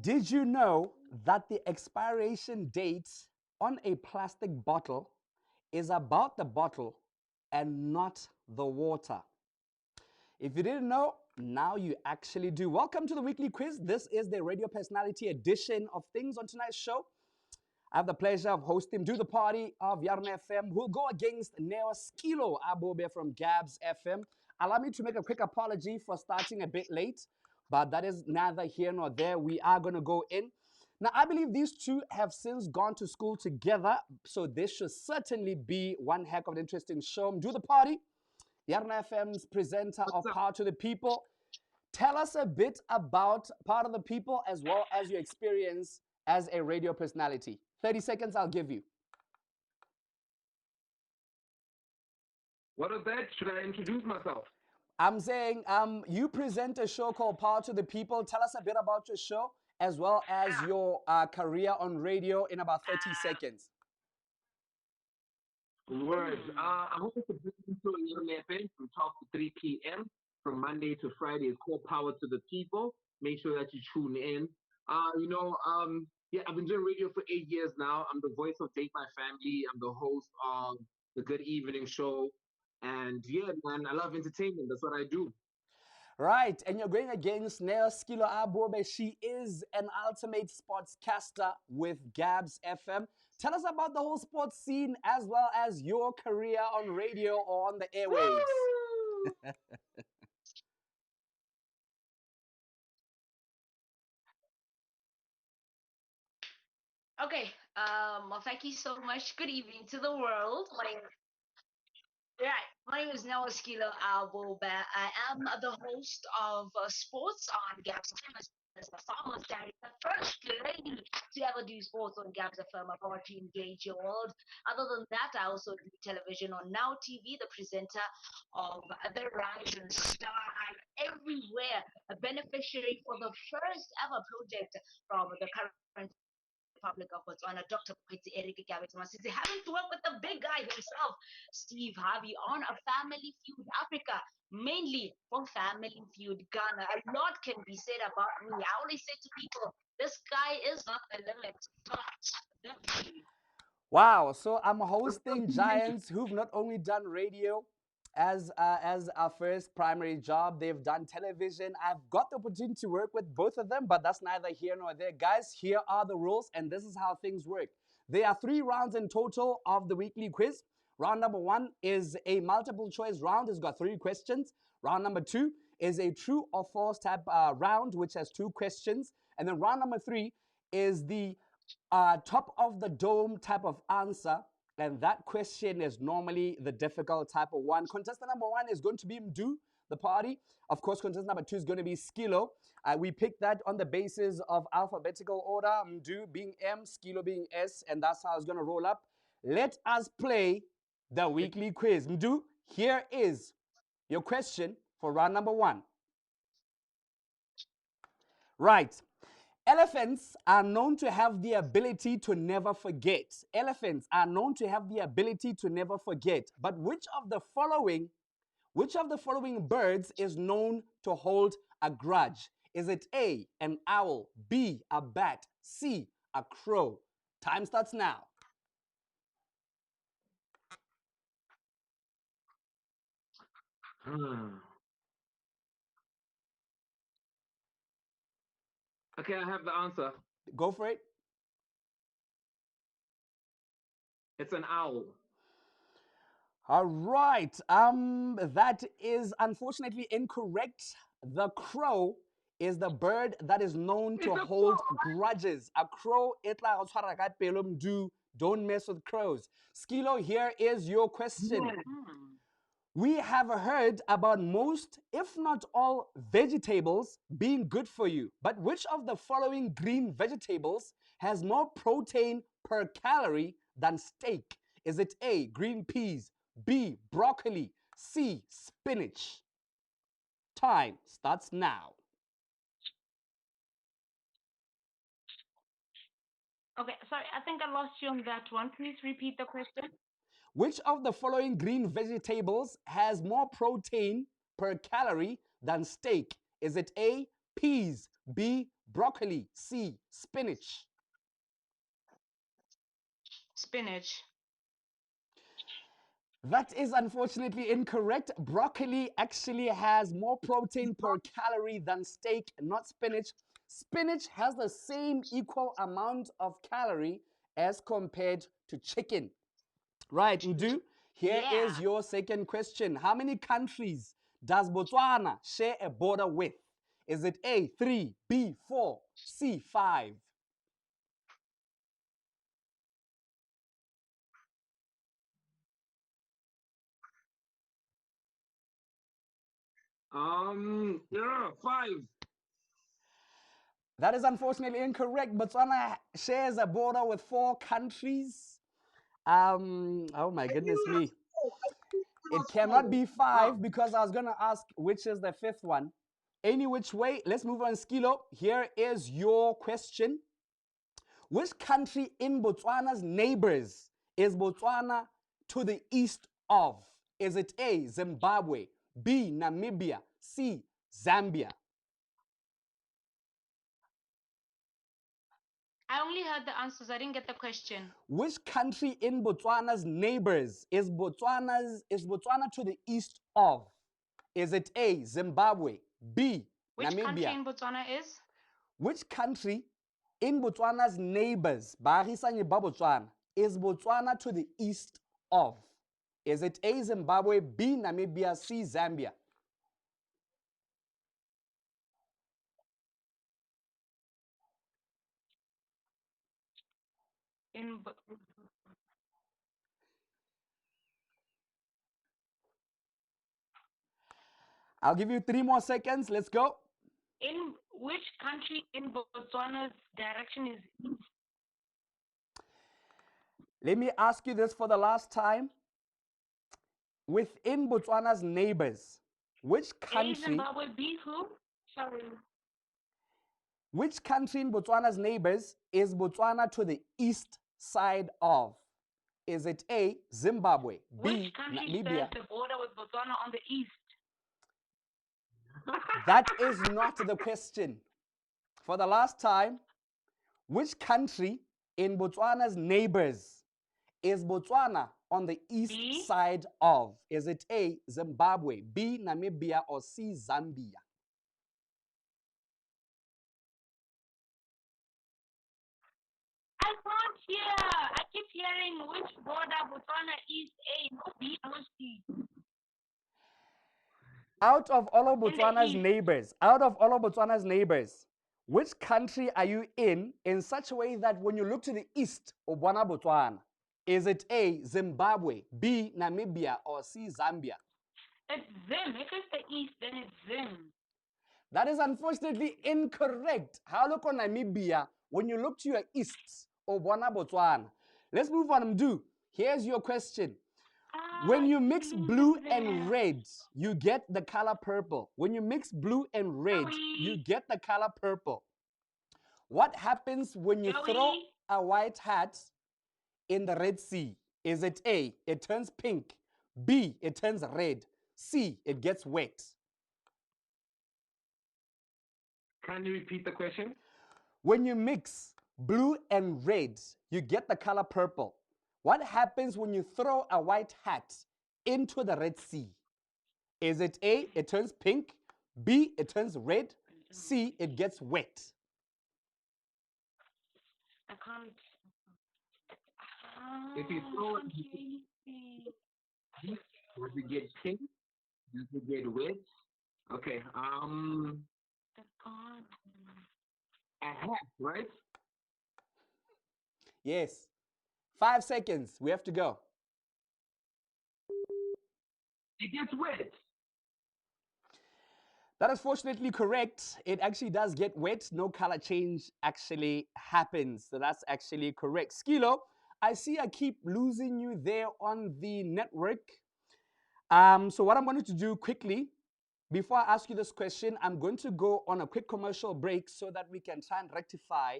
Did you know that the expiration date on a plastic bottle is about the bottle and not the water? If you didn't know, now you actually do. Welcome to the weekly quiz. This is the radio personality edition of things on tonight's show. I have the pleasure of hosting Do the Party of Yarona FM, who'll go against Skillo from Gabz-FM. Allow me to make a quick apology for starting a bit late, but that is neither here nor there. We are going to go in. Now, I believe these two have since gone to school together, so this should certainly be one heck of an interesting show. Do the Party, Yarona FM's presenter of Power to the People. Tell us a bit about Power to the People as well as your experience as a radio personality. 30 seconds I'll give you. What is that? Should I introduce myself? I'm saying you present a show called Power to the People. Tell us a bit about your show as well as your career on radio in about 30 seconds. Words. I'm hoping to bring you to 11 FM from 12 to 3 p.m. from Monday to Friday. It's called Power to the People. Make sure that you tune in. I've been doing radio for 8 years now. I'm the voice of Take My Family. I'm the host of the Good Evening Show. And yeah, man, I love entertainment. That's what I do. Right, and you're going against Skillo. She is an ultimate sportscaster with Gabz-FM. Tell us about the whole sports scene as well as your career on radio or on the airwaves. Okay, well, thank you so much. Good evening to the world. My name is Skillo. I am the host of sports on Gabz-FM as the farmer's director, first lady to ever do sports on Gabz-FM. I want to engage your world. Other than that, I also do television on Now TV, the presenter of The Rising Star. I'm everywhere, a beneficiary for the first ever project from the current Republic of Botswana, Dr. Gabz-FM, having to work with the big guy himself, Steve Harvey, on a Family Feud Africa, mainly for Family Feud Ghana. A lot can be said about me. I always say to people, this guy is not the limit. Wow, so I'm hosting giants who've not only done radio as our first primary job, they've done television. I've got the opportunity to work with both of them, but that's neither here nor there. Guys, here are the rules, and this is how things work. There are 3 rounds in total of the weekly quiz. Round number 1 is a multiple choice round. It's got 3 questions. Round number 2 is a true or false type round, which has 2 questions. And then round number 3 is the top of the dome type of answer. And that question is normally the difficult type of one. Contestant number 1 is going to be Mdu, the party. Of course, contestant number 2 is going to be Skillo. We picked that on the basis of alphabetical order. Mdu being M, Skillo being S, and that's how it's going to roll up. Let us play the weekly quiz. Mdu, here is your question for round number 1. Right. Elephants are known to have the ability to never forget. Elephants are known to have the ability to never forget. But which of the following birds is known to hold a grudge? Is it A, an owl, B, a bat, C, a crow? Time starts now. Okay, I have the answer. Go for it. It's an owl. All right. That is unfortunately incorrect. The crow is the bird that is known to hold grudges. A crow, don't mess with crows. Skillo, here is your question. We have heard about most, if not all, vegetables being good for you. But which of the following green vegetables has more protein per calorie than steak? Is it A, green peas, B, broccoli, C, spinach? Time starts now. Okay, sorry, I think I lost you on that one. Please repeat the question. Which of the following green vegetables has more protein per calorie than steak? Is it A, peas, B, broccoli, C, spinach. Spinach. That is unfortunately incorrect. Broccoli actually has more protein per calorie than steak, not spinach. Spinach has the same equal amount of calorie as compared to chicken. Right, Ndu, here is your second question. How many countries does Botswana share a border with? Is it A, 3, B, 4, C, 5? Yeah, 5. That is unfortunately incorrect. Botswana shares a border with 4 countries. Oh my goodness me. It cannot be 5 because I was going to ask which is the 5th one. Any which way, let's move on, Skillo. Here is your question. Which country in Botswana's neighbors is Botswana to the east of? Is it A, Zimbabwe, B, Namibia, C, Zambia? I only heard the answers. I didn't get the question. Which country in Botswana's neighbors is Botswana to the east of? Is it A, Zimbabwe, B, Which Namibia? Which country in Botswana is? Which country in Botswana's neighbors, baagisani ba Botswana, is Botswana to the east of? Is it A, Zimbabwe, B, Namibia, C, Zambia? I'll give you 3 more seconds. Let's go. In which country in Botswana's direction is east? Let me ask you this for the last time. Within Botswana's neighbors, which country? A, Zimbabwe, B, who? Sorry. Which country in Botswana's neighbors is Botswana to the east side of? Is it A, Zimbabwe, B, Which country Namibia? shares the border with Botswana on the east? That is not the question. For the last time, which country in Botswana's neighbors is Botswana on the east side of? Is it A, Zimbabwe, B, Namibia, or C, Zambia? I can't hear. I keep hearing which border Botswana is A, no B, no C. Out of all of Botswana's neighbors, which country are you in such a way that when you look to the east of Botswana, is it A, Zimbabwe, B, Namibia, or C, Zambia? It's Zim. If it's the east, then it's Zim. That is unfortunately incorrect. How look on Namibia when you look to your east of Botswana? Let's move on, Mdu. Here's your question. When you mix blue and red, you get the color purple. When you mix blue and red, you get the color purple. What happens when you throw a white hat in the Red Sea? Is it A, it turns pink, B, it turns red, C, it gets wet? Can you repeat the question? When you mix blue and red, you get the color purple. What happens when you throw a white hat into the Red Sea? Is it A, it turns pink, B, it turns red, C, it gets wet? I can't. If you throw it, does it get pink? Does it get wet? Okay. A hat, right? Yes. 5 seconds. We have to go. It gets wet. That is fortunately correct. It actually does get wet. No color change actually happens. So that's actually correct. Skillo, I see I keep losing you there on the network. So what I'm going to do quickly, before I ask you this question, I'm going to go on a quick commercial break so that we can try and rectify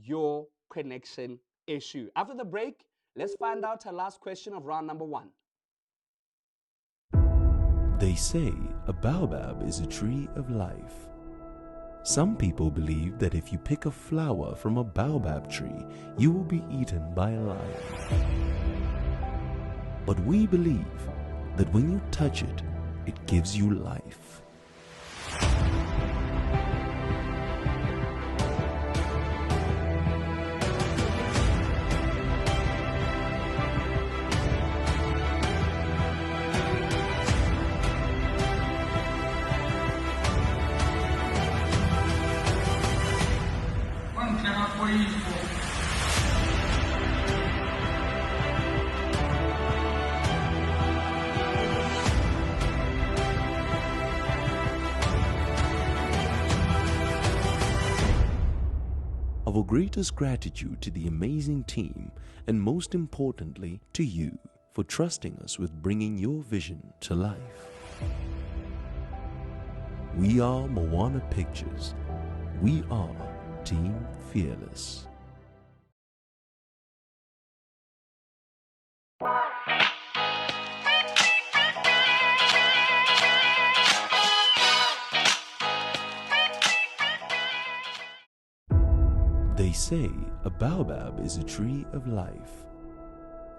your connection issue. After the break, let's find out our last question of round number 1. They say a baobab is a tree of life. Some people believe that if you pick a flower from a baobab tree, you will be eaten by a lion. But we believe that when you touch it, it gives you life. Our greatest gratitude to the amazing team, and most importantly to you for trusting us with bringing your vision to life. We are Moana Pictures. We are Team Fearless. They say a baobab is a tree of life.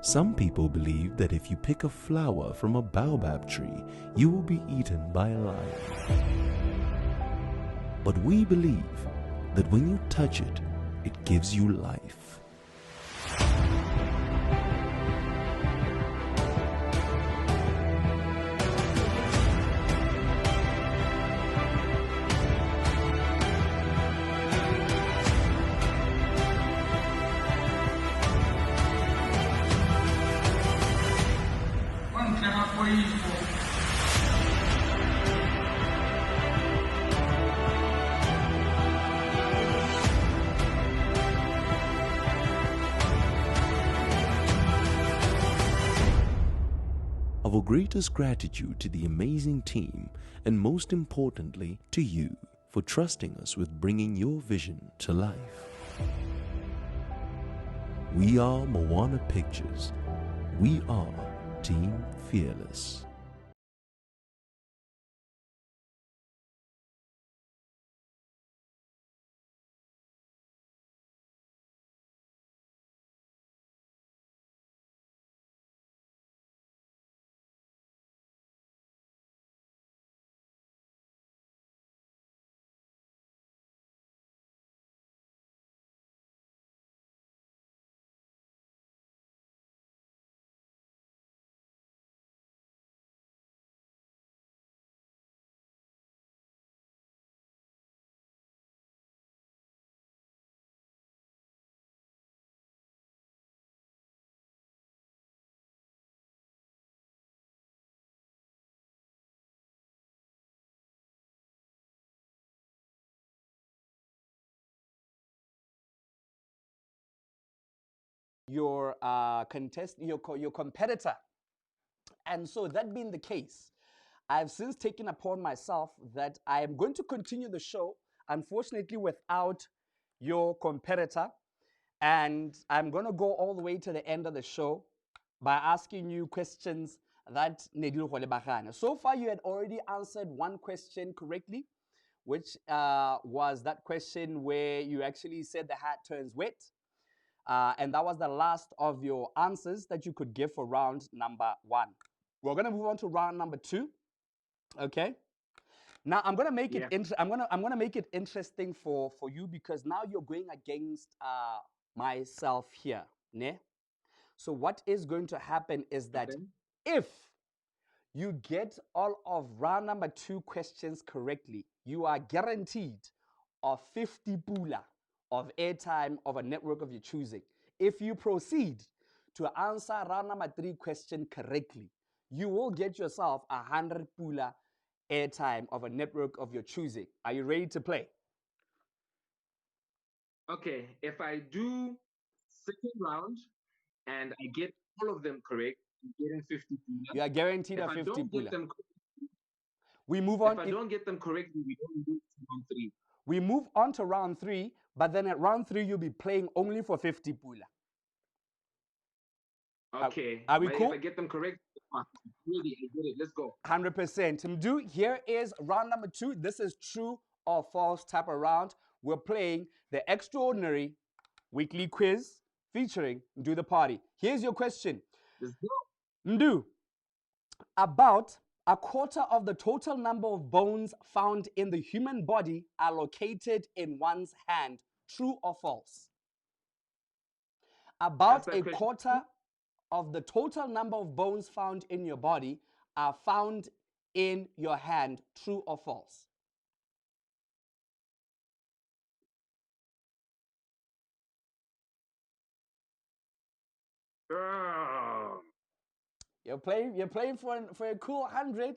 Some people believe that if you pick a flower from a baobab tree, you will be eaten by a lion. But we believe that when you touch it, it gives you life. Our greatest gratitude to the amazing team, and most importantly to you for trusting us with bringing your vision to life. We are Moana Pictures. We are Team Fearless. Your your competitor. And so, that being the case, I've since taken upon myself that I am going to continue the show, unfortunately, without your competitor. And I'm going to go all the way to the end of the show by asking you questions that Nedil Bagana. So far, you had already answered one question correctly, which was that question where you actually said the hat turns wet. And that was the last of your answers that you could give for round number one. We're going to move on to round number two. Okay. Now I'm gonna make it. I'm gonna make it interesting for you because now you're going against myself here, ne? So what is going to happen is that if you get all of round number two questions correctly, you are guaranteed of 50 Pula of airtime of a network of your choosing. If you proceed to answer round number three question correctly, you will get yourself 100 Pula airtime of a network of your choosing. Are you ready to play? Okay, if I do second round and I get all of them correct, I'm getting 50 Pula. You are guaranteed If a I 50 don't Pula. get them, we move on. If I don't get them correctly, we don't move to round three. We move on to round three, but then at round three, you'll be playing only for 50 Pula. Okay. Are we cool? If I get them correct, really, I get it. Let's go. 100%. Mdu, here is round number two. This is true or false type of round. We're playing the extraordinary weekly quiz featuring Do the Party. Here's your question. Let's go. Ndu, about a quarter of the total number of bones found in the human body are located in one's hand. True or false? About a quarter of the total number of bones found in your body are found in your hand. True or false? You're playing for a cool 100.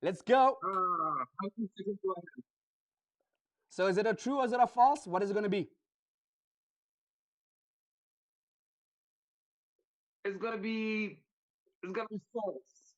Let's go. So is it a true or is it a false? What is it going to be? It's gonna be false.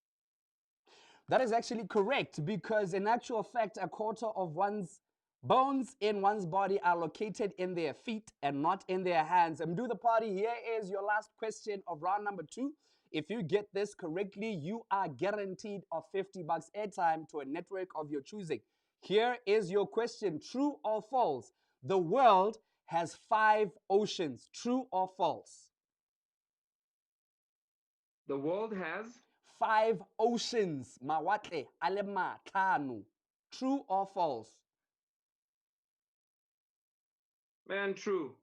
That is actually correct, because in actual fact, a quarter of one's bones in one's body are located in their feet and not in their hands. And do the party, here is your last question of round number 2. If you get this correctly, you are guaranteed of 50 bucks airtime to a network of your choosing. Here is your question. True or false? The world has 5 oceans. True or false? The world has 5 oceans. Mawate, alema, tanu. True or false? Man, true.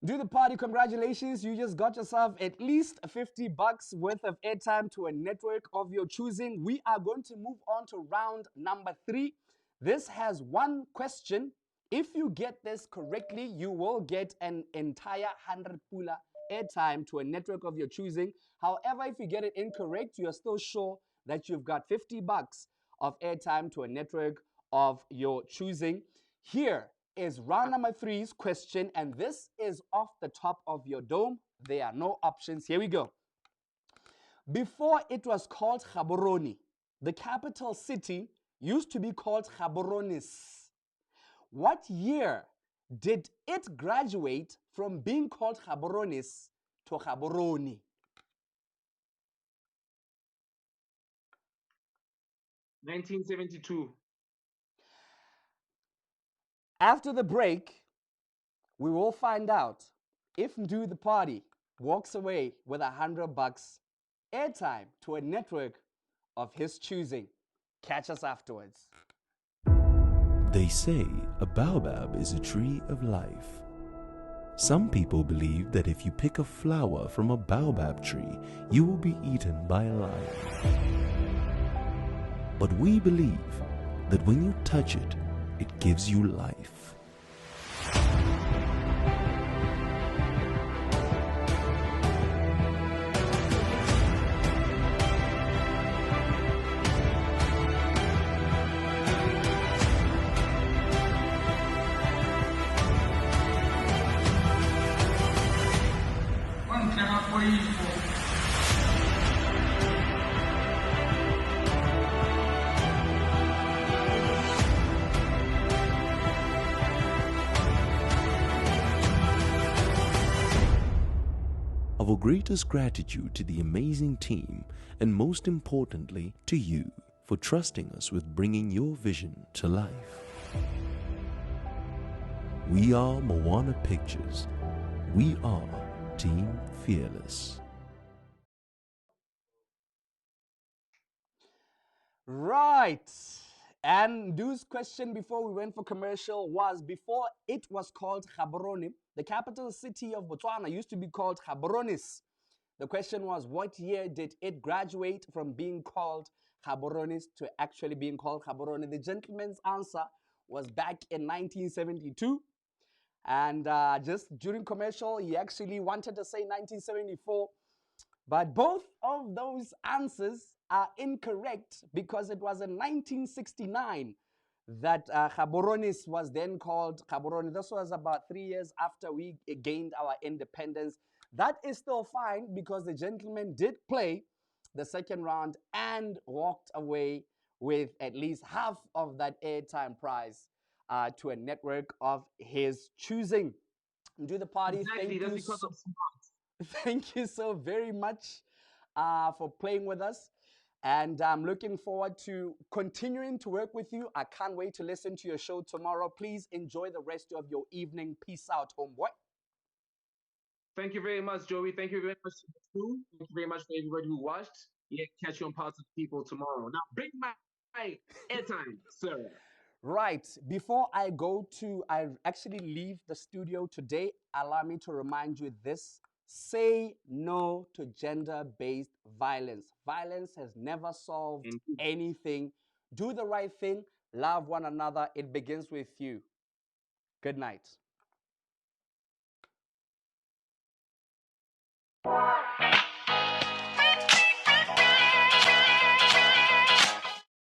Do the party, congratulations. You just got yourself at least 50 bucks worth of airtime to a network of your choosing. We are going to move on to round number 3. This has one question. If you get this correctly, you will get an entire 100 Pula airtime to a network of your choosing. However, if you get it incorrect, you are still sure that you've got 50 bucks of airtime to a network of your choosing. Here is round number 3's question, and this is off the top of your dome. There are no options. Here we go. Before it was called Gaborone, the capital city used to be called Gaboronis. What year did it graduate from being called Gaboronis to Gaborone? 1972. After the break, we will find out if Ndu the party walks away with 100 bucks airtime to a network of his choosing. Catch us afterwards. They say a baobab is a tree of life. Some people believe that if you pick a flower from a baobab tree, you will be eaten by a lion. But we believe that when you touch it, it gives you life. Our greatest gratitude to the amazing team, and most importantly to you for trusting us with bringing your vision to life. We are Moana Pictures. We are Team Fearless. Right. And Ndu's question before we went for commercial was, before it was called Gaborone, the capital city of Botswana used to be called Gaboronis. The question was, what year did it graduate from being called Gaboronis to actually being called Gaborone? The gentleman's answer was back in 1972. And just during commercial, he actually wanted to say 1974. But both of those answers are incorrect, because it was in 1969 that Gaboronis was then called Gaborone. This was about 3 years after we gained our independence. That is still fine, because the gentleman did play the second round and walked away with at least half of that airtime prize to a network of his choosing. Do the party. Exactly, Thank you so very much for playing with us. And I'm looking forward to continuing to work with you. I can't wait to listen to your show tomorrow. Please enjoy the rest of your evening. Peace out, homeboy. Thank you very much, Joey. Thank you very much to you. Thank you very much for everybody who watched. Yeah, catch you on Parts of People tomorrow. Now, bring my airtime, sir. Right. Before I actually leave the studio today, allow me to remind you this. Say no to gender-based violence. Violence has never solved anything. Do the right thing. Love one another. It begins with you. Good night.